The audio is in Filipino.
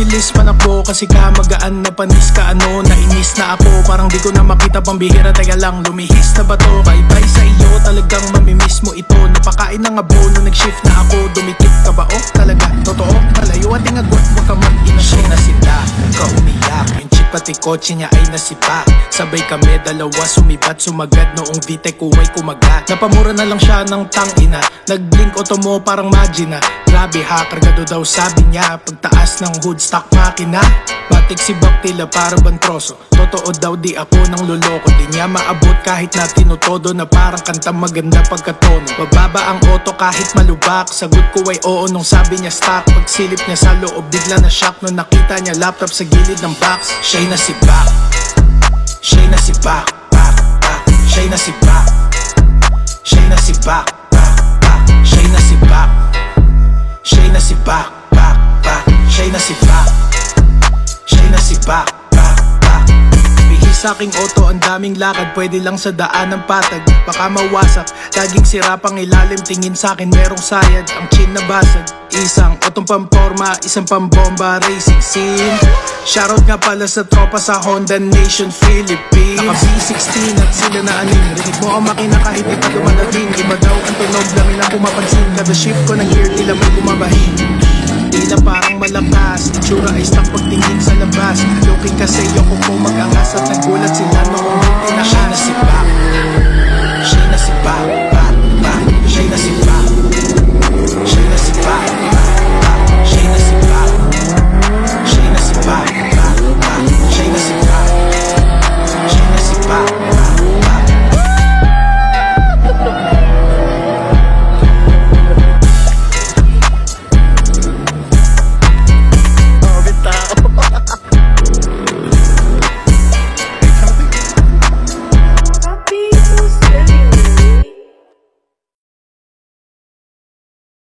bilis manakbo kasi magaan na panis ka ano. Nainis na ako, parang di ko na makita pambihira. Teka lang, lumihis na ba to? Bye-bye sa iyo, talagang mamimiss mo ito. Napakain ng abono, nag-shift na ako. Dumikit ka ba? Oh, talaga, totoo. Malayo ating agwat, wag ka mag-ina. Siya nasita, ka umiyak. Yung chip pati kotse niya ay nasipa. Sabay kami dalawa, sumibat, sumagad. Noong VTEC ko ay kumagat. Napamura na lang siya ng tangina. Nag-blink auto mo parang magina. Grabe ha, kargado daw sabi niya. Pagtaas ng hood stock makina. Batik si Baktila para bantroso. Totoo daw di ako nang luloko. Di niya maabot kahit na tinutodo. Na parang kanta maganda pagkatono. Bababa ang auto kahit malubak. Sagot ko ay oo nung sabi niya stock. Pagsilip niya sa loob bigla na shock. Nung nakita niya laptop sa gilid ng box. Siya'y nasibak. Siya'y nasibak. Siya'y nasibak. Siya'y nasibak. Siya'y nasibak. Siya'y nasibak. Siya'y nasibak. Siya'y nasibak. Bihis sa aking auto, ang daming lakad. Pwede lang sa daan ng patag. Baka mawasak, laging sira pang ilalim. Tingin sa akin merong sayad, ang chin na basag. Isang otong pamporma, isang pambomba. Racing scene. Shoutout nga pala sa tropa sa Honda Nation Philippines. Naka B16 at sila na aning. Rinig mo ang makina kahit di pa dumadating. Iba daw ang tunog, dami na pumapansin. Kada shift ko ng gear, tila may bumabahin. Tila parang malakas, itsura ay stock pagtingin sa labas. Looking kasi yung ko mag-angas at nagulat sila noong may tinasya na si Bak. Siya na si Bak.